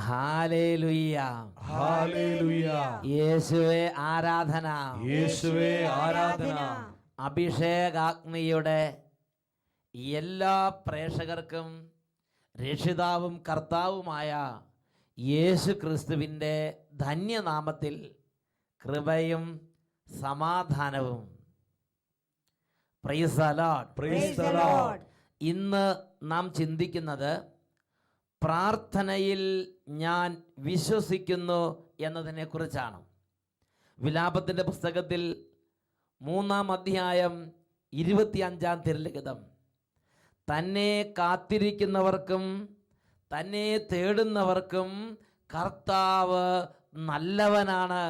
Hallelujah, hallelujah. യേശുവേ ആരാധന, യേശുവേ ആരാധന. അഭിഷേകാഗ്നിയുടെ എല്ലാ പ്രേക്ഷകർക്കും രക്ഷിതാവും കർത്താവുമായ യേശു ക്രിസ്തുവിൻ്റെ ധന്യനാമത്തിൽ കൃപയും സമാധാനവും. Praise the Lord. Praise the Lord. ഇന്ന് നാം ചിന്തിക്കുന്നത് പ്രാർത്ഥനയിൽ ഞാൻ വിശ്വസിക്കുന്നു എന്നതിനെക്കുറിച്ചാണ്. വിലാപത്തിൻ്റെ പുസ്തകത്തിൽ 3-ാം അധ്യായം 25-ാം തിരുലിഖിതം, തന്നെ കാത്തിരിക്കുന്നവർക്കും തന്നെ തേടുന്നവർക്കും കർത്താവ് നല്ലവനാണ്.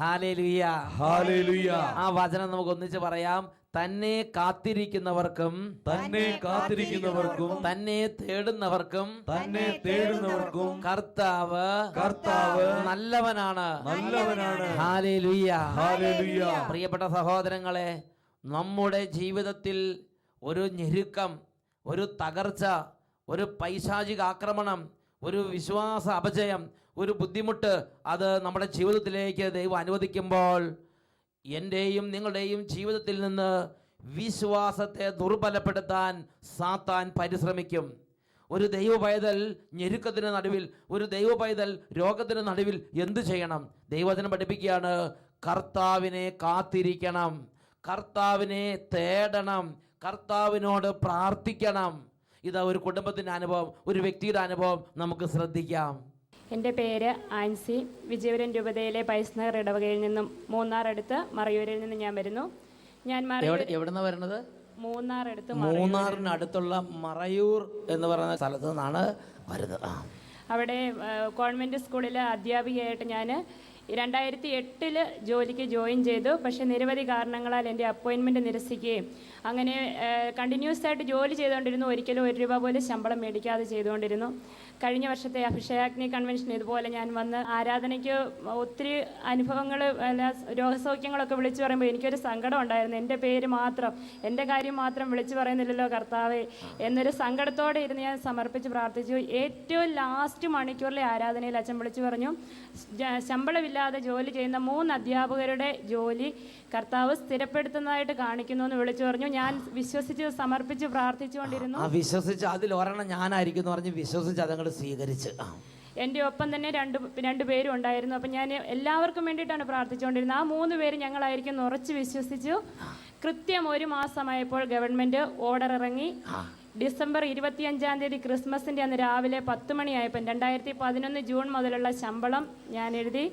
Hallelujah, hallelujah. ആ വചനം നമുക്ക് ഒന്നിച്ച് പറയാം. തന്നെ കാത്തിരിക്കുന്നവർക്കും തന്നെ കാത്തിരിക്കുന്നവർക്കും തന്നെ തേടുന്നവർക്കും തന്നെ തേടുന്നവർക്കും കർത്താവ് നല്ലവനാണ്. നല്ലവനാണ്. Hallelujah, hallelujah. പ്രിയപ്പെട്ട സഹോദരങ്ങളെ, നമ്മുടെ ജീവിതത്തിൽ ഒരു ഞെരുക്കം, ഒരു തകർച്ച, ഒരു പൈശാചിക ആക്രമണം, ഒരു വിശ്വാസ അപജയം, ഒരു ബുദ്ധിമുട്ട് അത് നമ്മുടെ ജീവിതത്തിലേക്ക് ദൈവം അനുവദിക്കുമ്പോൾ എൻ്റെയും നിങ്ങളുടെയും ജീവിതത്തിൽ നിന്ന് വിശ്വാസത്തെ ദുർബലപ്പെടുത്താൻ സാത്താൻ പരിശ്രമിക്കും. ഒരു ദൈവ പൈതൽ ഞെരുക്കത്തിന് നടുവിൽ, ഒരു ദൈവ പൈതൽ രോഗത്തിന് നടുവിൽ എന്തു ചെയ്യണം? ദൈവവചനം പഠിപ്പിക്കുകയാണ്, കർത്താവിനെ കാത്തിരിക്കണം, കർത്താവിനെ തേടണം, കർത്താവിനോട് പ്രാർത്ഥിക്കണം. ഇതാ ഒരു കുടുംബത്തിൻ്റെ അനുഭവം, ഒരു വ്യക്തിയുടെ അനുഭവം നമുക്ക് ശ്രദ്ധിക്കാം. എൻ്റെ പേര് ആൻസി. വിജയപുരം രൂപതയിലെ പൈസ്നഗർ ഇടവകയിൽ നിന്നും മൂന്നാർ അടുത്ത് മറയൂരിൽ നിന്ന് ഞാൻ വരുന്നു. ഞാൻ എവിടുന്നാ വരുന്നത്? മൂന്നാർ അടുത്ത്, മൂന്നാറിനടുത്തുള്ള മറയൂർ എന്ന് പറയുന്ന സ്ഥലത്ത് നിന്നാണ് വരുന്നത്. അവിടെ കോൺവെൻറ്റ് സ്കൂളിൽ അധ്യാപികയായിട്ട് ഞാൻ 2008 ജോലിക്ക് ജോയിൻ ചെയ്തു. പക്ഷേ നിരവധി കാരണങ്ങളാൽ എൻ്റെ അപ്പോയിൻമെൻറ്റ് നിരസിക്കുകയും അങ്ങനെ കണ്ടിന്യൂസ് ആയിട്ട് ജോലി ചെയ്തുകൊണ്ടിരുന്നു. ഒരിക്കലും 1 രൂപ പോലും ശമ്പളം മേടിക്കാതെ ചെയ്തുകൊണ്ടിരുന്നു. കഴിഞ്ഞ വർഷത്തെ അഭിഷേകാഗ്നി കൺവെൻഷൻ ഇതുപോലെ ഞാൻ വന്ന് ആരാധനയ്ക്ക് ഒത്തിരി അനുഭവങ്ങൾ, രോഗസൗഖ്യങ്ങളൊക്കെ വിളിച്ചു പറയുമ്പോൾ എനിക്കൊരു സങ്കടം ഉണ്ടായിരുന്നു. എൻ്റെ പേര് മാത്രം, എൻ്റെ കാര്യം മാത്രം വിളിച്ചു പറയുന്നില്ലല്ലോ കർത്താവേ എന്നൊരു സങ്കടത്തോടെ ഇരുന്ന് ഞാൻ സമർപ്പിച്ച് പ്രാർത്ഥിച്ചു. ഏറ്റവും ലാസ്റ്റ് മണിക്കൂറിലെ ആരാധനയിൽ അച്ഛൻ വിളിച്ചു പറഞ്ഞു, ശമ്പളമില്ലാതെ ജോലി ചെയ്യുന്ന 3 അധ്യാപകരുടെ ജോലി കർത്താവ് സ്ഥിരപ്പെടുത്തുന്നതായിട്ട് കാണിക്കുന്നു എന്ന് വിളിച്ചു പറഞ്ഞു. ഞാൻ വിശ്വസിച്ച് സമർപ്പിച്ച് പ്രാർത്ഥിച്ചുകൊണ്ടിരുന്നു. വിശ്വസിച്ച് അതിൽ ഒരെണ്ണം ഞാനായിരിക്കും എന്ന് പറഞ്ഞ് വിശ്വസിച്ച് അതങ്ങൾ സ്വീകരിച്ച്. എൻ്റെ ഒപ്പം തന്നെ രണ്ട് പേരും ഉണ്ടായിരുന്നു. അപ്പം ഞാൻ എല്ലാവർക്കും വേണ്ടിയിട്ടാണ് പ്രാർത്ഥിച്ചുകൊണ്ടിരുന്നത്. ആ 3 പേര് ഞങ്ങളായിരിക്കും എന്ന് ഉറച്ച് വിശ്വസിച്ചു. കൃത്യം 1 മാസമായപ്പോൾ ഗവൺമെൻറ് ഓർഡർ ഇറങ്ങി. ഡിസംബർ 25-ാം തീയതി ക്രിസ്മസിൻ്റെ അന്ന് രാവിലെ 10 മണിയായപ്പോൾ 2011 ജൂൺ മുതലുള്ള ശമ്പളം ഞാൻ എഴുതി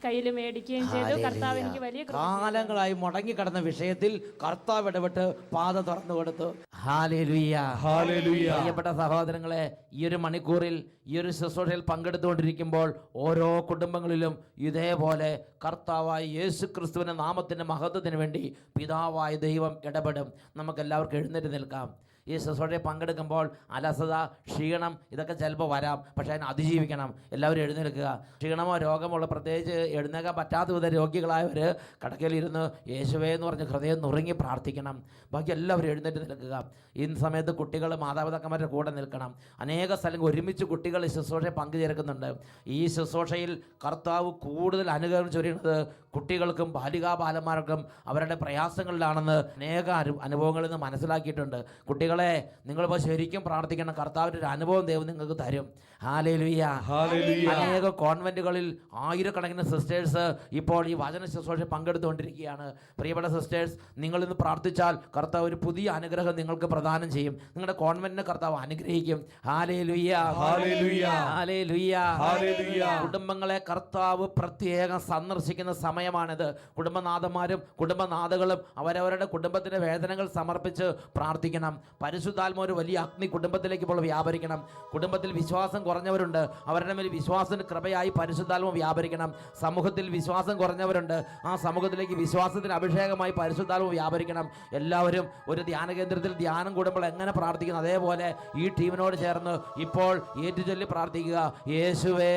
കയ്യിൽ മേടിക്കുകയും ചെയ്തു. കർത്താവ് എനിക്ക് വലിയ കാലങ്ങളായി മുടങ്ങിക്കിടന്ന വിഷയത്തിൽ കർത്താവ് ഇടപെട്ട് പാത തുറന്നു കൊടുത്തു. Hallelujah, hallelujah. പ്രിയപ്പെട്ട സഹോദരങ്ങളെ, ഈ ഒരു മണിക്കൂറിൽ ഈ ഒരു ശുശ്രൂഷയിൽ പങ്കെടുത്തുകൊണ്ടിരിക്കുമ്പോൾ ഓരോ കുടുംബങ്ങളിലും ഇതേപോലെ കർത്താവായ യേശു ക്രിസ്തുവിൻ്റെ നാമത്തിൻ്റെ മഹത്വത്തിന് വേണ്ടി പിതാവായ ദൈവം ഇടപെടും. നമുക്കെല്ലാവർക്കും എഴുന്നേറ്റ് നിൽക്കാം. ഈ ശുശ്രൂഷയിൽ പങ്കെടുക്കുമ്പോൾ അലസത, ക്ഷീണം ഇതൊക്കെ ചിലപ്പോൾ വരാം. പക്ഷേ അതിനെ അതിജീവിക്കണം. എല്ലാവരും എഴുന്നേൽക്കുക. ക്ഷീണമോ രോഗമുള്ള, പ്രത്യേകിച്ച് എഴുന്നേൽക്കാൻ പറ്റാത്ത വിധ രോഗികളായവർ കടക്കയിലിരുന്ന് യേശുവേ എന്ന് പറഞ്ഞ് ഹൃദയം നുറുങ്ങി പ്രാർത്ഥിക്കണം. ബാക്കി എല്ലാവരും എഴുന്നേറ്റ് നിൽക്കുക. ഈ സമയത്ത് കുട്ടികൾ മാതാപിതാക്കന്മാരുടെ കൂടെ നിൽക്കണം. അനേക സ്ഥലങ്ങൾ ഒരുമിച്ച് കുട്ടികൾ ഈ ശുശ്രൂഷയിൽ പങ്കുചേർക്കുന്നുണ്ട്. ഈ ശുശ്രൂഷയിൽ കർത്താവ് കൂടുതൽ അനുഗ്രഹം ചൊരിയുന്നത് കുട്ടികൾക്കും ബാലികാബാലന്മാർക്കും അവരുടെ പ്രയാസങ്ങളിലാണെന്ന് അനേക അനുഭവങ്ങളിൽ നിന്ന് മനസ്സിലാക്കിയിട്ടുണ്ട്. കുട്ടികളെ, നിങ്ങളിപ്പോൾ ശരിക്കും പ്രാർത്ഥിക്കണം. കർത്താവിൻ്റെ ഒരു അനുഭവം ദൈവം നിങ്ങൾക്ക് തരും. Hallelujah, hallelujah. അനേക കോൺവെന്റുകളിൽ ആയിരക്കണക്കിന് സിസ്റ്റേഴ്സ് ഇപ്പോൾ ഈ വചന ശുശ്രൂഷയിൽ പങ്കെടുത്തുകൊണ്ടിരിക്കുകയാണ്. പ്രിയപ്പെട്ട സിസ്റ്റേഴ്സ്, നിങ്ങളിന്ന് പ്രാർത്ഥിച്ചാൽ കർത്താവ് ഒരു പുതിയ അനുഗ്രഹം നിങ്ങൾക്ക് പ്രദാനം ചെയ്യും. നിങ്ങളുടെ കോൺവെന്റിനെ കർത്താവ് അനുഗ്രഹിക്കും. Hallelujah, hallelujah, hallelujah, hallelujah. കുടുംബങ്ങളെ കർത്താവ് പ്രത്യേകം സന്ദർശിക്കുന്ന സമയമാണിത്. കുടുംബനാഥന്മാരും കുടുംബനാഥകളും അവരവരുടെ കുടുംബത്തിൻ്റെ വേദനകൾ സമർപ്പിച്ച് പ്രാർത്ഥിക്കണം. പരിശുദ്ധാത്മാവ് ഒരു വലിയ അഗ്നി കുടുംബത്തിലേക്ക് ഇപ്പോൾ വ്യാപരിക്കണം. കുടുംബത്തിൽ വിശ്വാസം കുറഞ്ഞവരുണ്ട്, അവരുടെ മേൽ വിശ്വാസത്തിന് കൃപയായി പരിശുദ്ധാത്മാവ് വ്യാപരിക്കണം. സമൂഹത്തിൽ വിശ്വാസം കുറഞ്ഞവരുണ്ട്, ആ സമൂഹത്തിലേക്ക് വിശ്വാസത്തിന് അഭിഷേകമായി പരിശുദ്ധാത്മാവ് വ്യാപരിക്കണം. എല്ലാവരും ഒരു ധ്യാന കേന്ദ്രത്തിൽ ധ്യാനം കൂടുമ്പോൾ എങ്ങനെ പ്രാർത്ഥിക്കുന്നു അതേപോലെ ഈ ടീമിനോട് ചേർന്ന് ഇപ്പോൾ ഏറ്റുചൊല്ലി പ്രാർത്ഥിക്കുക. യേശുവേ,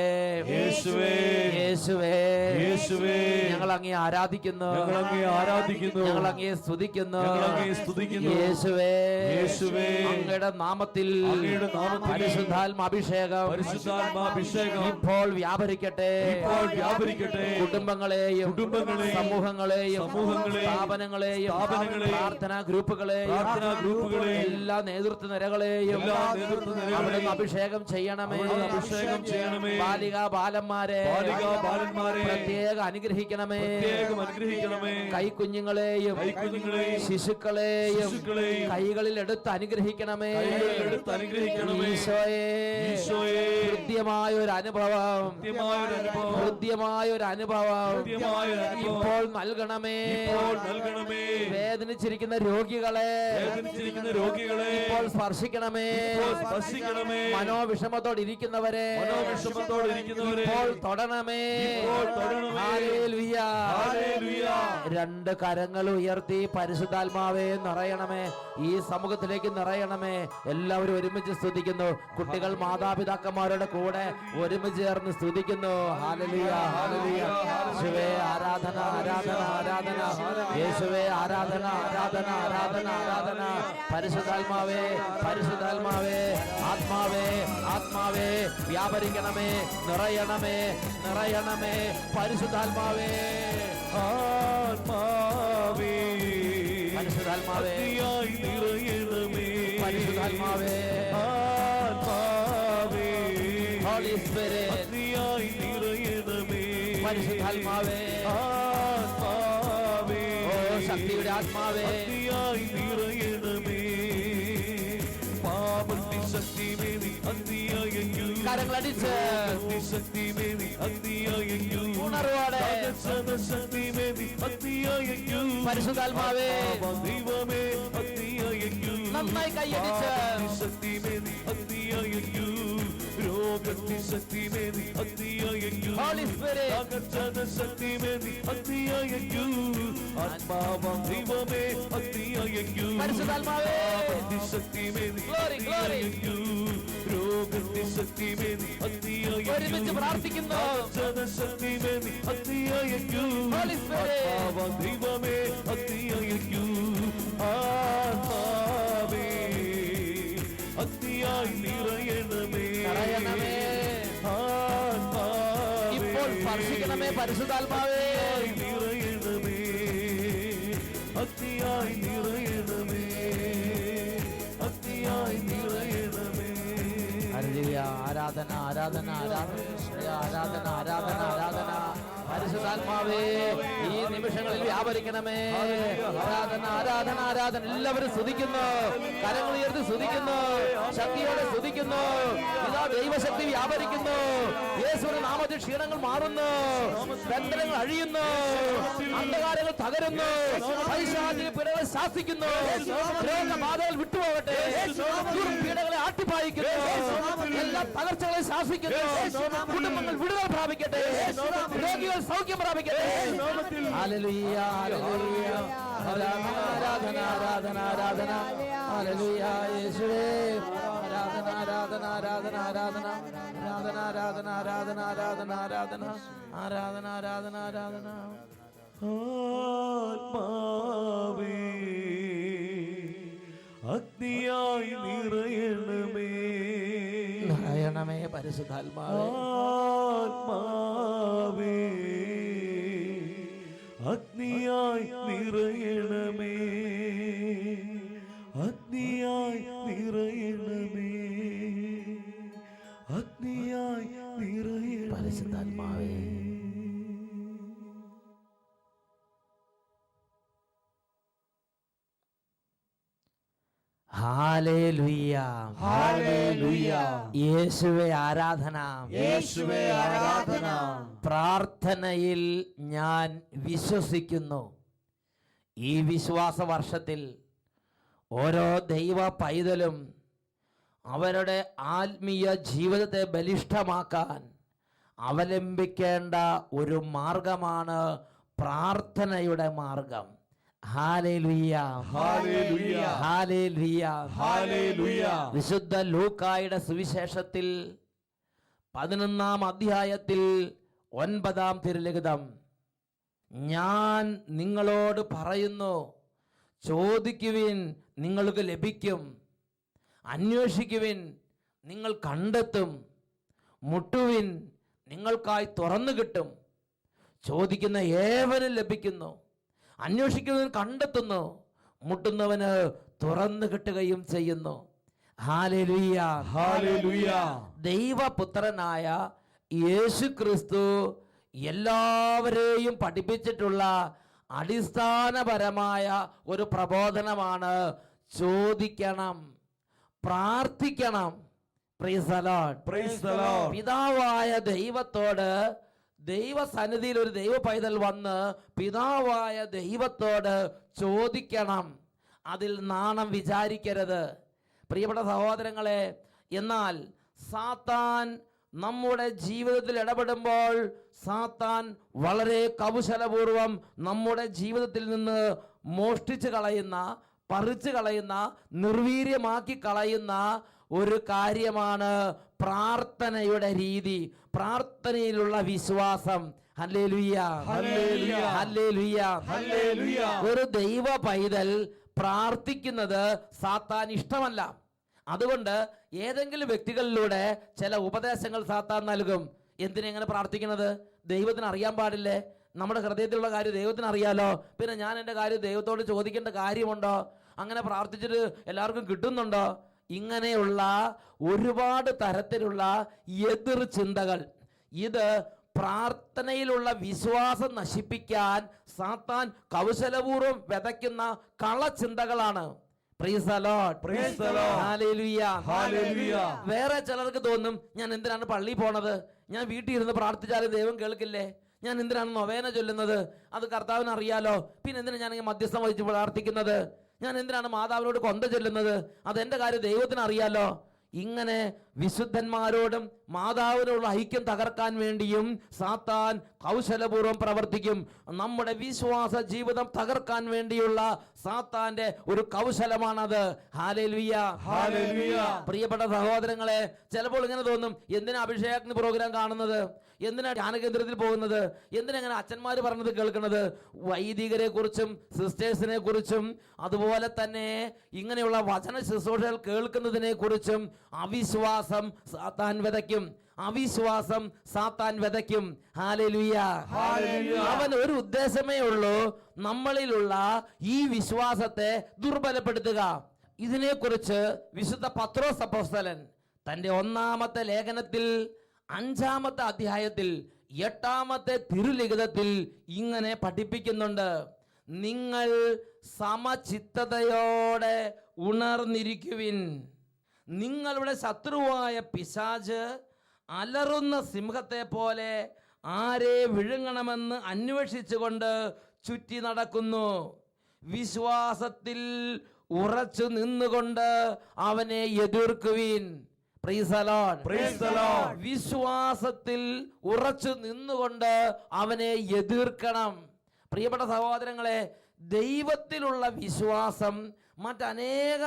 യേശുവേ, യേശുവേ, യേശുവേ, ഞങ്ങൾ അങ്ങേ ആരാധിക്കുന്നു, ഞങ്ങൾ അങ്ങേ സ്തുതിക്കുന്നു, യേശുവേ, യേശുവേ അങ്ങയുടെ നാമത്തിൽ പരിശുദ്ധാത്മാഭിഷേകം ഇപ്പോൾ വ്യാപരിക്കട്ടെ. കുടുംബങ്ങളെയും സമൂഹങ്ങളെയും സ്ഥാപനങ്ങളെയും പ്രാർത്ഥനാ ഗ്രൂപ്പുകളെയും എല്ലാ നേതൃത്വ നിരകളെയും അവിടുന്ന് അഭിഷേകം ചെയ്യണമേ. ബാലികാ ബാലന്മാരെ പ്രത്യേക അനുഗ്രഹിക്കണമേ. കൈക്കുഞ്ഞുങ്ങളെയും ശിശുക്കളെയും കൈകളിൽ എടുത്ത് അനുഗ്രഹിക്കണമേ. ഈശോയെ ഹൃദ്യമായ ഒരു അനുഭവം ഇപ്പോൾ നൽകണമേ. വേദനിച്ചിരിക്കുന്ന രോഗികളെ ഇപ്പോൾ സ്പർശിക്കണമേ. മനോവിഷമത്തോടെ ഇരിക്കുന്നവരെ ഇപ്പോൾ തൊടണമേ. ഹല്ലേലൂയ. രണ്ട് കരങ്ങൾ ഉയർത്തി പരിശുദ്ധാത്മാവേ നിറയണമേ. ഈ സമൂഹത്തിലേക്ക് നിറയണമേ. എല്ലാവരും ഒരുമിച്ച് സ്തുതിക്കുന്നു. കുട്ടികൾ മാതാപിതാക്കന്മാരുടെ കൂടെ ഒരുമിച്ച് ചേർന്ന് സ്തുതിക്കുന്നു. Hallelujah, hallelujah. യേശുവേ ആരാധന, ആരാധന, ആരാധന. യേശുവേ ആരാധന, ആരാധന, ആരാധന, ആരാധന. പരിശുദ്ധാത്മാവേ, പരിശുദ്ധാത്മാവേ, ആത്മാവേ, ആത്മാവേ വ്യാപരിക്കണമേ, നിറയണമേ, നിറയണമേ. പരിശുദ്ധാത്മാവേ, ആത്മാവേ പരിശുദ്ധാത്മാവേ നിറയണമേ. പരിശുദ്ധാത്മാവേ ആത്മാവേ ഹോളി സ്പിരിറ്റ് നിറയണമേ. പരിശുദ്ധാത്മാവേ ആത്മാവേ ഓ ശക്തിയുടെ ആത്മാവേ നിറയണമേ. പാപത്തി ശക്തിമേനി അന്തിയായെങ്കിൽ കരങ്ങളടിച്ച് ശക്തിമേനി അന്തിയായെങ്കിൽ ഉണർവോടെ ശക്തിമേനി അന്തിയായെങ്കിൽ പരിശുദ്ധാത്മാവേ ദൈവമേ അന്തിയായെങ്കിൽ നന്നായി കൈയടിച്ച് ശക്തിമേനി അന്തിയായെങ്കിൽ രോഗത്തി ശക്തിമേനി അന്തിയായെങ്കിൽ ഹോളി സ്പിരിറ്റ് ശക്തിമേനി അന്തിയായെങ്കിൽ ആത്മാവം ദൈവമേ അന്തിയായെങ്കിൽ പരിശുദ്ധാത്മാവേ ശക്തിമേനി ഗ്ലോറി ഗ്ലോറി രോഗത്തി ശക്തിമേനി അന്തിയായെങ്കിൽ ഒരുമിച്ച് പ്രാർത്ഥിക്കുന്നു. ശക്തിമേനി അന്തിയായെങ്കിൽ ഹോളി സ്പിരിറ്റ് ആത്മാവം ദൈവമേ അന്തിയായെങ്കിൽ ആത്മാവേ അന്തിയായി നിറയണമേ. നിറയണമേ. ഇപ്പോൾ സ്പർശിക്കണമേ പരിശുദ്ധാത്മാവേ. നിറയണമേ, അത്തിയായി നിറയണമേ, അത്തിയായി നിറയണമേ. ഹല്ലേലൂയ. ആരാധന, ആരാധന, ആരാധന, ആരാധന, ആരാധന, ആരാധന. പരിശുദ്ധാത്മാവേ ഈ നിമിഷങ്ങളിൽ വ്യാപരിക്കണമേ. ആരാധന, ആരാധന, ആരാധന. എല്ലാവരും സ്തുതിക്കുന്നു. കരങ്ങൾ ഉയർത്തി സ്തുതിക്കുന്നു. ശക്തിയോടെ സ്തുതിക്കുന്നു. ഇതാ ദൈവശക്തി വ്യാപരിക്കുന്നു. യേശുവിന്റെ നാമത്തിൽ ക്ഷീണങ്ങൾ മാറുന്നു. ബന്ധനങ്ങൾ അഴിയുന്നു. അന്ധകാരങ്ങൾ തകരുന്നു. പൈശാചിക പീഡകൾ ശാസിക്കുന്നു. രോഗബാധകൾ വിട്ടുപോകട്ടെ. പീഡകളെ ആട്ടിപ്പായിക്കുന്നു. എല്ലാ തകർച്ചകളെ ശാസിക്കുന്നു. കുടുംബങ്ങൾ വിടുതൽ പ്രാപിക്കട്ടെ. രോഗികൾ സൗഖ്യം പ്രാപിക്കട്ടെ. Hallelujah, hallelujah. ആരാധന, ആരാധന, ആരാധന, ആരാധന. ഹല്ലേലൂയ. യേശുവേ ആരാധന, ആരാധന, ആരാധന, ആരാധന, ആരാധന, ആരാധന, ആരാധന, ആരാധന, ആരാധന, ആരാധന, ആരാധന, ആരാധന. ആത്മാവേ അഗ്നിയായി നിറയണമേ. നിറയണമേ പരിശുദ്ധാത്മാവേ. ആത്മാവേ അഗ്നിയായി നിറയണമേ, അഗ്നിയായി നിറയണമേ, അഗ്നിയായി നിറയണമേ. പരിശുദ്ധാത്മാവേ ഹല്ലേലൂയ, ഹല്ലേലൂയ. യേശുവേ ആരാധന, യേശുവേ ആരാധന. പ്രാർത്ഥനയിൽ ഞാൻ വിശ്വസിക്കുന്നു. ഈ വിശ്വാസ വർഷത്തിൽ ഓരോ ദൈവ പൈതലും അവരുടെ ആത്മീയ ജീവിതത്തെ ബലിഷ്ഠമാക്കാൻ അവലംബിക്കേണ്ട ഒരു മാർഗമാണ് പ്രാർത്ഥനയുടെ മാർഗം. Hallelujah, hallelujah, hallelujah, hallelujah. വിശുദ്ധ ലൂക്കായുടെ സുവിശേഷത്തിൽ 11-ാം അധ്യായത്തിൽ 9-ാം തിരുലിഖിതം, ഞാൻ നിങ്ങളോട് പറയുന്നു, ചോദിക്കുവിൻ നിങ്ങൾക്ക് ലഭിക്കും, അന്വേഷിക്കുവിൻ, നിങ്ങൾ കണ്ടെത്തും, മുട്ടുവിൻ, നിങ്ങൾക്കായി തുറന്നു കിട്ടും, ചോദിക്കുന്ന ഏവനും ലഭിക്കുന്നു, അന്വേഷിക്കുന്നവൻ കണ്ടെത്തുന്നു, മുട്ടുന്നവന് തുറന്നു കിട്ടുകയും ചെയ്യുന്നു. Hallelujah, hallelujah. ദൈവപുത്രനായ യേശു ക്രിസ്തു എല്ലാവരെയും പഠിപ്പിച്ചിട്ടുള്ള അടിസ്ഥാനപരമായ ഒരു പ്രബോധനമാണ് ചോദിക്കണം, പ്രാർത്ഥിക്കണം. Praise the Lord. Praise the Lord. പിതാവായ ദൈവത്തോട്, ദൈവസന്നിധിയിൽ ഒരു ദൈവ പൈതൽ വന്ന് പിതാവായ ദൈവത്തോട് ചോദിക്കണം. അതിൽ നാണം വിചാരിക്കരുത് പ്രിയപ്പെട്ട സഹോദരങ്ങളെ. എന്നാൽ സാത്താൻ നമ്മുടെ ജീവിതത്തിൽ ഇടപെടുമ്പോൾ സാത്താൻ വളരെ കൗശലപൂർവം നമ്മുടെ ജീവിതത്തിൽ നിന്ന് മോഷ്ടിച്ച് കളയുന്ന, പറിച്ചു കളയുന്ന, നിർവീര്യമാക്കി കളയുന്ന ഒരു കാര്യമാണ് പ്രാർത്ഥനയുടെ രീതി, പ്രാർത്ഥനയിലുള്ള വിശ്വാസം. Hallelujah, hallelujah, hallelujah, hallelujah. ഒരു ദൈവ പൈതൽ പ്രാർത്ഥിക്കുന്നത് സാത്താൻ ഇഷ്ടമല്ല. അതുകൊണ്ട് ഏതെങ്കിലും വ്യക്തികളിലൂടെ ചില ഉപദേശങ്ങൾ സാത്താൻ നൽകും. എന്തിനെങ്ങനെ പ്രാർത്ഥിക്കുന്നത്? ദൈവത്തിന് അറിയാൻ പാടില്ലേ? നമ്മുടെ ഹൃദയത്തിലുള്ള കാര്യം ദൈവത്തിന് അറിയാലോ, പിന്നെ ഞാൻ എൻ്റെ കാര്യം ദൈവത്തോട് ചോദിക്കേണ്ട കാര്യമുണ്ടോ? അങ്ങനെ പ്രാർത്ഥിച്ചിട്ട് എല്ലാവർക്കും കിട്ടുന്നുണ്ടോ? ഇങ്ങനെയുള്ള ഒരുപാട് തരത്തിലുള്ള എതിർ ചിന്തകൾ, ഇത് പ്രാർത്ഥനയിലുള്ള വിശ്വാസം നശിപ്പിക്കാൻ സാത്താൻ കൗശലപൂർവ്വം വിതയ്ക്കുന്ന കളചിന്തകളാണ്. Praise the Lord. Praise the Lord. Hallelujah. Hallelujah. വേറെ ചിലർക്ക് തോന്നും, ഞാൻ എന്തിനാണ് പള്ളിയിൽ പോണത്? ഞാൻ വീട്ടിൽ ഇരുന്ന് പ്രാർത്ഥിച്ചാലും ദൈവം കേൾക്കില്ലേ? ഞാൻ എന്തിനാണ് നൊവേന ചൊല്ലുന്നത്? അത് കർത്താവിന് അറിയാലോ. പിന്നെ എന്തിനാണ് ഞാനിങ്ങനെ മധ്യസ്ഥം വഹിച്ച് പ്രാർത്ഥിക്കുന്നത്? ഞാൻ എന്തിനാണ് മാതാവിനോട് കൊന്ത ചൊല്ലുന്നത്? അതെൻ്റെ കാര്യം ദൈവത്തിന് അറിയാലോ. ഇങ്ങനെ വിശുദ്ധന്മാരോടും മാതാവിനോടുള്ള ഐക്യം തകർക്കാൻ വേണ്ടിയും സാത്താൻ കൗശലപൂർവ്വം പ്രവർത്തിക്കും. നമ്മുടെ വിശ്വാസ ജീവിതം തകർക്കാൻ വേണ്ടിയുള്ള സാത്താന്റെ ഒരു കൗശലമാണത്. Hallelujah, hallelujah. പ്രിയപ്പെട്ട സഹോദരങ്ങളെ, ചിലപ്പോൾ ഇങ്ങനെ തോന്നും, എന്തിനാ അഭിഷേകാഗ്നി പ്രോഗ്രാം കാണുന്നത്? എന്തിനാ ധ്യാനകേന്ദ്രത്തിൽ പോകുന്നത്? എന്തിനാ അച്ഛന്മാർ പറഞ്ഞത് കേൾക്കുന്നത്? വൈദികരെ കുറിച്ചും സിസ്റ്റേഴ്സിനെ കുറിച്ചും അതുപോലെ തന്നെ ഇങ്ങനെയുള്ള വചന ശുശ്രൂഷകൾ കേൾക്കുന്നതിനെ കുറിച്ചും അവിശ്വാസം സാത്താൻ വിതയ്ക്കും, അവിശ്വാസം സാത്താൻ വിതയ്ക്കും. Hallelujah, hallelujah. അവൻ ഒരു ഉദ്ദേശമേ ഉള്ളൂ, നമ്മളിലുള്ള ഈ വിശ്വാസത്തെ ദുർബലപ്പെടുത്തുക. ഇതിനെക്കുറിച്ച് വിശുദ്ധ പത്രോസ് അപ്പോസ്തലൻ തന്റെ 1-ാമത്തെ ലേഖനത്തിൽ 5-ാമത്തെ അധ്യായത്തിൽ 8-ാമത്തെ തിരുലിഖിതത്തിൽ ഇങ്ങനെ പഠിപ്പിക്കുന്നുണ്ട്. നിങ്ങൾ സമചിത്തതയോടെ ഉണർന്നിരിക്കുവിൻ. നിങ്ങളുടെ ശത്രുവായ പിശാച് അലറുന്ന സിംഹത്തെ പോലെ ആരെ വിഴുങ്ങണമെന്ന് അന്വേഷിച്ചുകൊണ്ട് ചുറ്റി നടക്കുന്നു. വിശ്വാസത്തിൽ ഉറച്ചു നിന്നുകൊണ്ട് അവനെ എതിർക്കുവിൻ. Praise the Lord. Praise the Lord. വിശ്വാസത്തിൽ ഉറച്ചു നിന്നുകൊണ്ട് അവനെ എതിർക്കണം. പ്രിയപ്പെട്ട സഹോദരങ്ങളെ, ദൈവത്തിലുള്ള വിശ്വാസം മറ്റനേക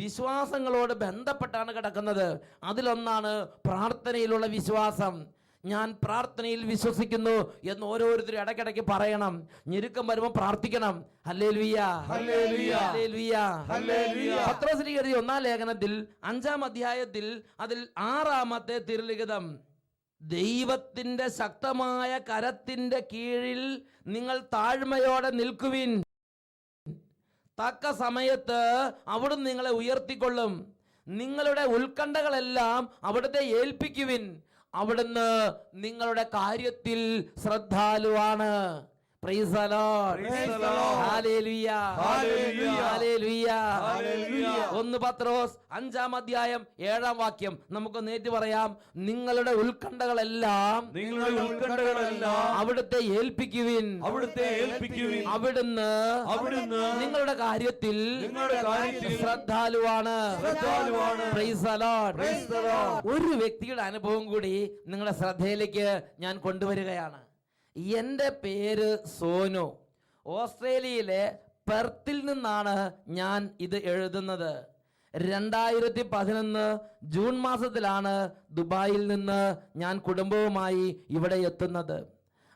വിശ്വാസങ്ങളോട് ബന്ധപ്പെട്ടാണ് കിടക്കുന്നത്. അതിലൊന്നാണ് പ്രാർത്ഥനയിലുള്ള വിശ്വാസം. ഞാൻ പ്രാർത്ഥനയിൽ വിശ്വസിക്കുന്നു എന്ന് ഓരോരുത്തരും ഇടയ്ക്കിടയ്ക്ക് പറയണം. ഞെരുക്കം വരുമ്പോൾ പ്രാർത്ഥിക്കണം. Hallelujah, hallelujah, hallelujah, hallelujah. പത്രോസിന് എഴുതിയ 1-ാം ലേഖനത്തിൽ 5-ാം അധ്യായത്തിൽ അതിൽ 6-ാമത്തെ തിരുലിഖിതം, ദൈവത്തിന്റെ ശക്തമായ കരത്തിന്റെ കീഴിൽ നിങ്ങൾ താഴ്മയോടെ നിൽക്കുവിൻ. തക്ക സമയത്ത് അവിടുന്ന് നിങ്ങളെ ഉയർത്തിക്കൊള്ളും. നിങ്ങളുടെ ഉത്കണ്ഠകളെല്ലാം അവിടുത്തെ ഏൽപ്പിക്കുവിൻ. അവിടുന്ന് നിങ്ങളുടെ കാര്യത്തിൽ ശ്രദ്ധാലുവാണ്. Praise the Lord. Praise the Lord. Hallelujah. Hallelujah. Hallelujah. Hallelujah. 1 പത്രോസ് 5-ാം അധ്യായം 7-ാം വാക്യം നമുക്ക് നേരിട്ട് പറയാം. നിങ്ങളുടെ ഉത്കണ്ഠകളെല്ലാം അവിടുത്തെ ഏൽപ്പിക്കുവിൻ. അവിടുന്ന് നിങ്ങളുടെ കാര്യത്തിൽ ശ്രദ്ധാലുവാണ്. Praise the Lord. ഒരു വ്യക്തിയുടെ അനുഭവം കൂടി നിങ്ങളുടെ ശ്രദ്ധയിലേക്ക് ഞാൻ കൊണ്ടുവരികയാണ്. എൻ്റെ പേര് സോനു. ഓസ്ട്രേലിയയിലെ പെർത്തിൽ നിന്നാണ് ഞാൻ ഇത് എഴുതുന്നത്. 2011 ജൂൺ മാസത്തിലാണ് ദുബായിൽ നിന്ന് ഞാൻ കുടുംബവുമായി ഇവിടെ എത്തുന്നത്.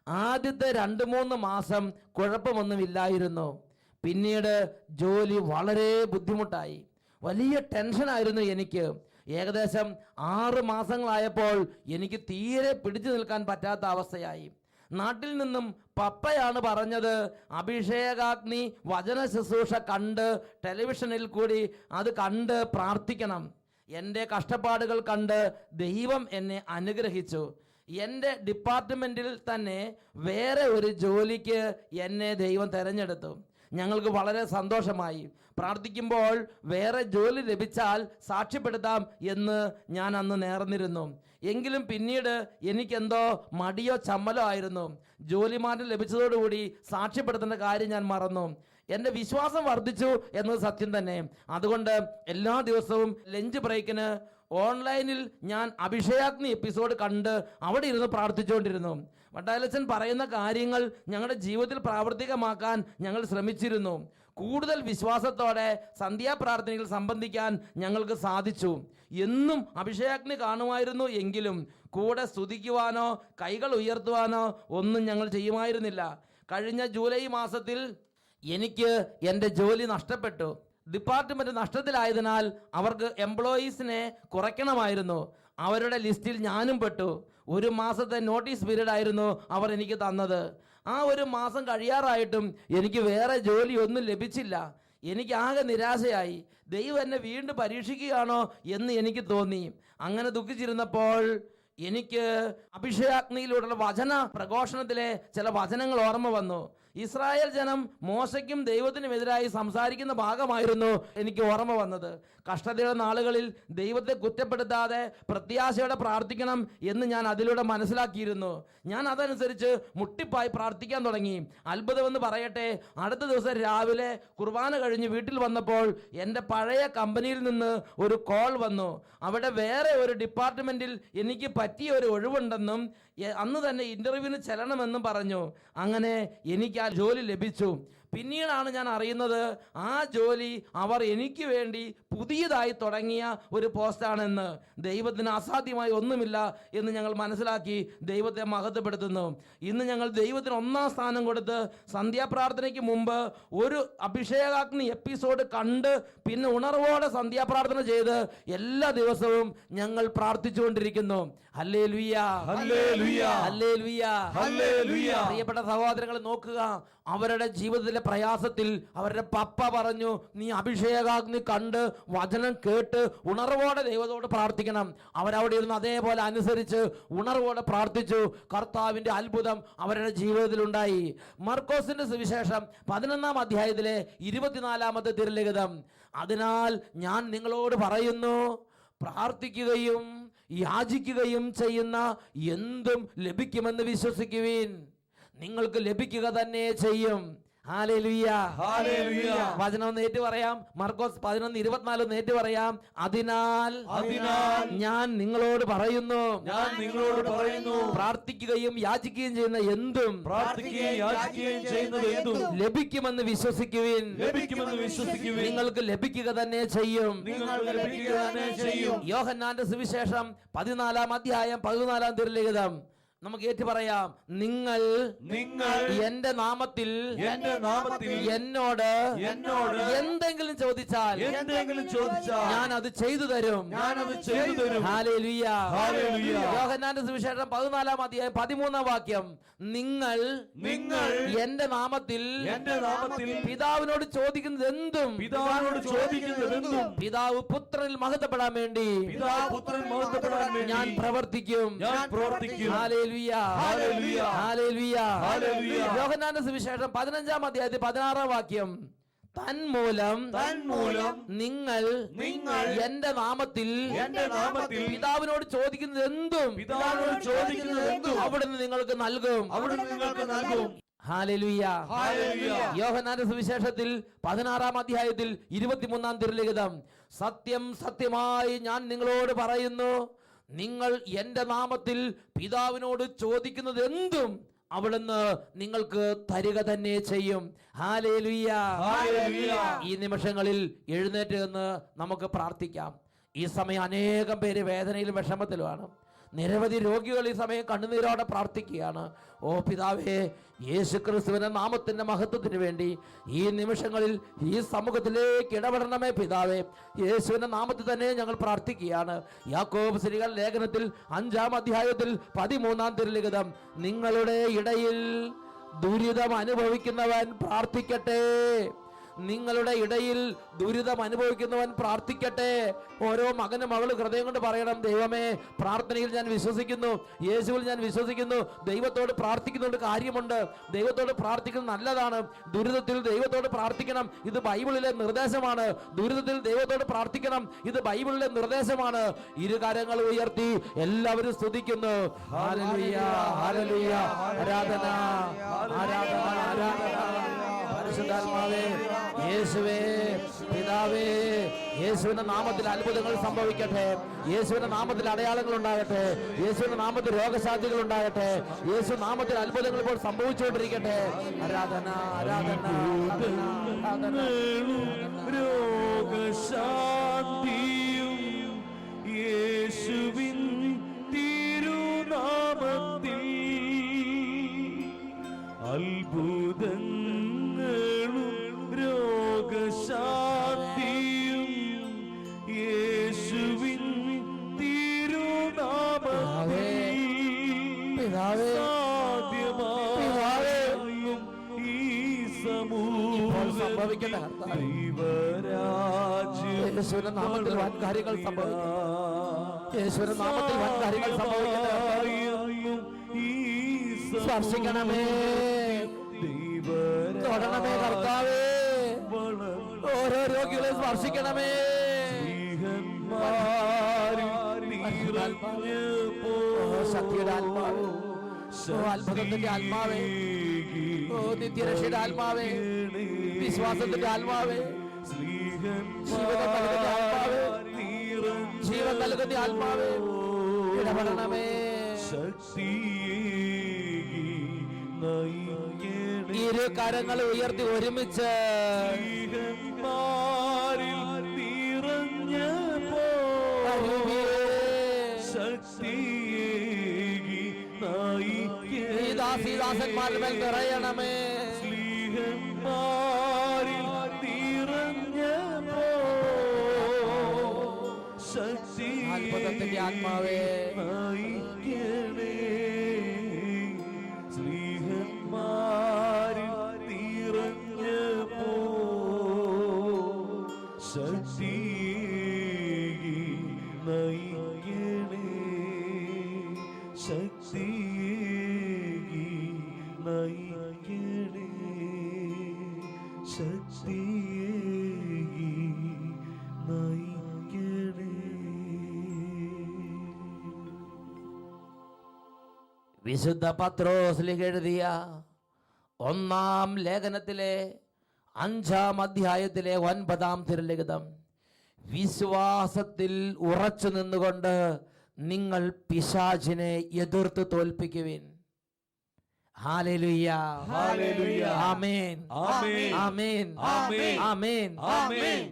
ആദ്യത്തെ 2-3 മാസം കുഴപ്പമൊന്നുമില്ലായിരുന്നു. പിന്നീട് ജോലി വളരെ ബുദ്ധിമുട്ടായി. വലിയ ടെൻഷനായിരുന്നു എനിക്ക്. ഏകദേശം 6 മാസങ്ങളായപ്പോൾ എനിക്ക് തീരെ പിടിച്ചു നിൽക്കാൻ പറ്റാത്ത അവസ്ഥയായി. നാട്ടിൽ നിന്നും പപ്പയാണ് പറഞ്ഞത്, അഭിഷേകാഗ്നി വചന ശുശ്രൂഷ കണ്ട് ടെലിവിഷനിൽ കൂടി അത് കണ്ട് പ്രാർത്ഥിക്കണം. എൻ്റെ കഷ്ടപ്പാടുകൾ കണ്ട് ദൈവം എന്നെ അനുഗ്രഹിച്ചു. എൻ്റെ ഡിപ്പാർട്ട്മെൻറ്റിൽ തന്നെ വേറെ ഒരു ജോലിക്ക് എന്നെ ദൈവം തിരഞ്ഞെടുത്തു. ഞങ്ങൾക്ക് വളരെ സന്തോഷമായി. പ്രാർത്ഥിക്കുമ്പോൾ വേറെ ജോലി ലഭിച്ചാൽ സാക്ഷ്യപ്പെടുത്താം എന്ന് ഞാൻ അന്ന് നേർന്നിരുന്നു. എങ്കിലും പിന്നീട് എനിക്കെന്തോ മടിയോ ചമ്മലോ ആയിരുന്നു. ജോലി മാറ്റം ലഭിച്ചതോടുകൂടി സാക്ഷ്യപ്പെടുത്തേണ്ട കാര്യം ഞാൻ മറന്നു. എൻ്റെ വിശ്വാസം വർദ്ധിച്ചു എന്നത് സത്യം തന്നെ. അതുകൊണ്ട് എല്ലാ ദിവസവും ലഞ്ച് ബ്രേക്കിന് ഓൺലൈനിൽ ഞാൻ അഭിഷേകാഗ്നി എപ്പിസോഡ് കണ്ട് അവിടെ ഇരുന്ന് പ്രാർത്ഥിച്ചുകൊണ്ടിരുന്നു. വട്ടാലച്ചൻ പറയുന്ന കാര്യങ്ങൾ ഞങ്ങളുടെ ജീവിതത്തിൽ പ്രാവർത്തികമാക്കാൻ ഞങ്ങൾ ശ്രമിച്ചിരുന്നു. കൂടുതൽ വിശ്വാസത്തോടെ സന്ധ്യാപ്രാർത്ഥനയിൽ സംബന്ധിക്കാൻ ഞങ്ങൾക്ക് സാധിച്ചു. എന്നും അഭിഷേകാഗ്നി കാണുമായിരുന്നു എങ്കിലും കൂടെ സ്തുതിക്കുവാനോ കൈകൾ ഉയർത്തുവാനോ ഒന്നും ഞങ്ങൾ ചെയ്യുമായിരുന്നില്ല. കഴിഞ്ഞ ജൂലൈ മാസത്തിൽ എനിക്ക് എൻ്റെ ജോലി നഷ്ടപ്പെട്ടു. ഡിപ്പാർട്ട്മെൻറ്റ് നഷ്ടത്തിലായതിനാൽ അവർക്ക് എംപ്ലോയീസിനെ കുറയ്ക്കണമായിരുന്നു. അവരുടെ ലിസ്റ്റിൽ ഞാനും പെട്ടു. 1 മാസത്തെ നോട്ടീസ് പീരീഡ് ആയിരുന്നു അവർ എനിക്ക് തന്നത്. ആ 1 മാസം കഴിയാറായിട്ടും എനിക്ക് വേറെ ജോലിയൊന്നും ലഭിച്ചില്ല. എനിക്ക് ആകെ നിരാശയായി. ദൈവം എന്നെ വീണ്ടും പരീക്ഷിക്കുകയാണോ എന്ന് എനിക്ക് തോന്നി. അങ്ങനെ ദുഃഖിച്ചിരുന്നപ്പോൾ എനിക്ക് അഭിഷേകാഗ്നിയിലൂടെയുള്ള വചന പ്രഘോഷണത്തിലെ ചില വചനങ്ങൾ ഓർമ്മ വന്നു. ഇസ്രായേൽ ജനം മോശയ്ക്കും ദൈവത്തിനുമെതിരായി സംസാരിക്കുന്ന ഭാഗമായിരുന്നു എനിക്ക് ഓർമ്മ വന്നത്. കഷ്ടതയുടെ നാളുകളിൽ ദൈവത്തെ കുറ്റപ്പെടുത്താതെ പ്രത്യാശയോടെ പ്രാർത്ഥിക്കണം എന്ന് ഞാൻ അതിലൂടെ മനസ്സിലാക്കിയിരുന്നു. ഞാൻ അതനുസരിച്ച് മുട്ടിപ്പായി പ്രാർത്ഥിക്കാൻ തുടങ്ങി. അത്ഭുതമെന്ന് പറയട്ടെ, അടുത്ത ദിവസം രാവിലെ കുർബാന കഴിഞ്ഞ് വീട്ടിൽ വന്നപ്പോൾ എൻ്റെ പഴയ കമ്പനിയിൽ നിന്ന് ഒരു കോൾ വന്നു. അവിടെ വേറെ ഒരു ഡിപ്പാർട്ട്മെൻറ്റിൽ എനിക്ക് പറ്റിയ ഒരു ഒഴിവുണ്ടെന്നും അന്ന് തന്നെ ഇൻ്റർവ്യൂവിന് ചെല്ലണമെന്നും പറഞ്ഞു. അങ്ങനെ എനിക്ക് ആ ജോലി ലഭിച്ചു. പിന്നീടാണ് ഞാൻ അറിയുന്നത് ആ ജോലി അവർ എനിക്ക് വേണ്ടി പുതിയതായി തുടങ്ങിയ ഒരു പോസ്റ്റാണെന്ന്. ദൈവത്തിന് അസാധ്യമായി ഒന്നുമില്ല എന്ന് ഞങ്ങൾ മനസ്സിലാക്കി ദൈവത്തെ മഹത്വപ്പെടുത്തുന്നു. ഇന്ന് ഞങ്ങൾ ദൈവത്തിന് 1ാം സ്ഥാനം കൊടുത്ത് സന്ധ്യാപ്രാർത്ഥനയ്ക്ക് മുമ്പ് ഒരു അഭിഷേകാഗ്നി എപ്പിസോഡ് കണ്ട് പിന്നെ ഉണർവോടെ സന്ധ്യാപ്രാർത്ഥന ചെയ്ത് എല്ലാ ദിവസവും ഞങ്ങൾ പ്രാർത്ഥിച്ചുകൊണ്ടിരിക്കുന്നു. Hallelujah, hallelujah, hallelujah, hallelujah. പ്രിയപ്പെട്ട സഹോദരങ്ങളെ നോക്കുക, അവരുടെ ജീവിതത്തിലെ പ്രയാസത്തിൽ അവരുടെ പപ്പ പറഞ്ഞു, നീ അഭിഷേകാഗ്നി കണ്ട് വചനം കേട്ട് ഉണർവോടെ ദൈവത്തോട് പ്രാർത്ഥിക്കണം. അവരവിടെ ഇരുന്ന് അതേപോലെ അനുസരിച്ച് ഉണർവോടെ പ്രാർത്ഥിച്ചു. കർത്താവിൻ്റെ അത്ഭുതം അവരുടെ ജീവിതത്തിൽ ഉണ്ടായി. മർക്കോസിന്റെ സുവിശേഷം 11-ാം അധ്യായത്തിലെ 24-ാമത്തെ തിരുലിഖിതം. അതിനാൽ ഞാൻ നിങ്ങളോട് പറയുന്നു, പ്രാർത്ഥിക്കുകയും യാചിക്കുകയും ചെയ്യുന്ന എന്തും ലഭിക്കുമെന്ന് വിശ്വസിക്കുവിൻ, നിങ്ങൾക്ക് ലഭിക്കുക തന്നെ ചെയ്യും. Hallelujah, hallelujah. വചനം ഒന്ന് ഏറ്റു പറയാം. മർക്കോസ് 11:24 ഒന്ന് ഏറ്റു പറയാം. അതിനാൽ ഞാൻ നിങ്ങളോട് പറയുന്നു, പ്രാർത്ഥിക്കുകയും യാചിക്കുകയും ചെയ്യുന്ന എന്തും ലഭിക്കുമെന്ന് വിശ്വസിക്കുവിൻ, നിങ്ങൾക്ക് ലഭിക്കുക തന്നെ ചെയ്യും. യോഹന്നാന്റെ സുവിശേഷം 14-ാം അധ്യായം 14-ാം തിരുലിഖിതം നമുക്ക് ഏറ്റു പറയാം. നിങ്ങൾ എന്റെ നാമത്തിൽ എന്നോട് എന്തെങ്കിലും ചോദിച്ചാൽ ഞാൻ അത് ചെയ്തു തരും. ഹല്ലേലൂയ. യോഹന്നാന്റെ സുവിശേഷം 14-ാം അധ്യായം 13-ാം വാക്യം. നിങ്ങൾ എന്റെ നാമത്തിൽ പിതാവിനോട് ചോദിക്കുന്നത് എന്തും പിതാവ് പുത്രനിൽ മഹത്വപ്പെടാൻ വേണ്ടി ഞാൻ പ്രവർത്തിക്കും. യോഹന്നാന്റെ സുവിശേഷം 15-ാം അധ്യായത്തിൽ 16-ാം വാക്യം. തന്മൂലം നിങ്ങൾ എന്റെ നാമത്തിൽ പിതാവിനോട് ചോദിക്കുന്നത് എന്തും അവിടുന്ന് നിങ്ങൾക്ക് നൽകും. ഹല്ലേലൂയ. യോഹന്നാന്റെ സുവിശേഷത്തിൽ 16-ാം അധ്യായത്തിൽ 23-ാം തിരുലിഖിതം. സത്യം സത്യമായി ഞാൻ നിങ്ങളോട് പറയുന്നു, നിങ്ങൾ എന്റെ നാമത്തിൽ പിതാവിനോട് ചോദിക്കുന്നത് എന്തും അവിടുന്ന് നിങ്ങൾക്ക് തരിക തന്നെ ചെയ്യും. ഹല്ലേലൂയ. ഈ നിമിഷങ്ങളിൽ എഴുന്നേറ്റ് നിന്ന് നമുക്ക് പ്രാർത്ഥിക്കാം. ഈ സമയം അനേകം പേര് വേദനയിലും വിഷമത്തിലുമാണ്. നിരവധി രോഗികൾ ഈ സമയം കണ്ണുനീരോടെ പ്രാർത്ഥിക്കുകയാണ്. ഓ പിതാവേ, യേശുക്രിസ്തുവിന്റെ നാമത്തിന്റെ മഹത്വത്തിന് വേണ്ടി ഈ നിമിഷങ്ങളിൽ ഈ സമൂഹത്തിലേക്ക് ഇടപെടണമേ പിതാവേ. യേശുവിന്റെ നാമത്തിൽ തന്നെ ഞങ്ങൾ പ്രാർത്ഥിക്കുകയാണ്. യാക്കോബ് ശ്രീകൾ ലേഖനത്തിൽ 5-ാം അധ്യായത്തിൽ 13-ാം തിരുലിഖിതം, നിങ്ങളുടെ ഇടയിൽ ദുരിതം അനുഭവിക്കുന്നവൻ പ്രാർത്ഥിക്കട്ടെ. നിങ്ങളുടെ ഇടയിൽ ദുരിതം അനുഭവിക്കുന്നവൻ പ്രാർത്ഥിക്കട്ടെ. ഓരോ മകനും മകള് ഹൃദയം കൊണ്ട് പറയണം, ദൈവമേ, പ്രാർത്ഥനയിൽ ഞാൻ വിശ്വസിക്കുന്നു, യേശുവിൽ ഞാൻ വിശ്വസിക്കുന്നു. ദൈവത്തോട് പ്രാർത്ഥിക്കുന്നതുകൊണ്ട് കാര്യമുണ്ട്. ദൈവത്തോട് പ്രാർത്ഥിക്കുന്നത് നല്ലതാണ്. ദുരിതത്തിൽ ദൈവത്തോട് പ്രാർത്ഥിക്കണം, ഇത് ബൈബിളിലെ നിർദ്ദേശമാണ്. ദുരിതത്തിൽ ദൈവത്തോട് പ്രാർത്ഥിക്കണം, ഇത് ബൈബിളിലെ നിർദ്ദേശമാണ്. ഇരുകരങ്ങൾ ഉയർത്തി എല്ലാവരും സ്തുതിക്കുന്നു. ഹല്ലേലൂയ, ഹല്ലേലൂയ, ആരാധന, ആരാധന, ആരാധന. പരിശുദ്ധാത്മാവേ, യേശുവേ, പിതാവേ, യേശുവിന്റെ നാമത്തിൽ അത്ഭുതങ്ങൾ സംഭവിക്കട്ടെ. യേശുവിന്റെ നാമത്തിൽ അടയാളങ്ങൾ ഉണ്ടാകട്ടെ. യേശുവിന്റെ നാമത്തിൽ രോഗശാന്തികൾ ഉണ്ടാകട്ടെ. യേശു നാമത്തിൽ അത്ഭുതങ്ങൾ ഇപ്പോൾ സംഭവിച്ചുകൊണ്ടിരിക്കട്ടെ. ആരാധന, ആരാധന, ആരാധന. രോഗശാന്തിയും യേശുവിൻ തിരുനാമത്തിൽ, അത്ഭുതങ്ങളും രോഗശാന്തിയും യേശുവിൻ തിരുനാമത്തിൽ സാധ്യമായും ഈ സംഭവിക്കട്ടെ. യേശുവിന്റെ നാമത്തിൽ വൻ കാര്യങ്ങൾ സംഭവിക്കട്ടെ. യേശുവിന്റെ നാമത്തിൽ വൻ കാര്യങ്ങൾ സംഭവിക്കട്ടെ. സ്പർശിക്കണമേ, തൊടണമേ കർത്താവേ. ഓരോ രോഗികളെ സ്പർശിക്കണമേ. ശക്തിയുടെ ആത്മാവ്, അത്ഭുതത്തിന്റെ ആത്മാവേ, ഓ നിത്യരക്ഷയുടെ ആത്മാവേ, വിശ്വാസത്തിന്റെ ആത്മാവേ, ജീവൻ നൽകുന്ന ആത്മാവേ, ജീവൻ നൽകുന്ന ആത്മാവേ, ഇടപെടണമേ. ഇരു കരങ്ങൾ ഉയർത്തി ഒരുമിച്ച് ദാസന്മാരുടെ മേൽ നിറയണമേ. അത്ഭുതത്തിന്റെ ആത്മാവേ, വിശുദ്ധ പത്രോസ് എഴുതിയ 1-ാം ലേഖനത്തിലെ 5-ാം അധ്യായത്തിലെ 9-ാം തിരുലിഖിതം, വിശ്വാസത്തിൽ ഉറച്ചു നിന്നുകൊണ്ട് നിങ്ങൾ പിശാചിനെ എതിർത്ത് തോൽപ്പിക്കുവിൻ. ഹല്ലേലൂയ, ഹല്ലേലൂയ, ആമേൻ, ആമേൻ, ആമേൻ, ആമേൻ, ആമേൻ.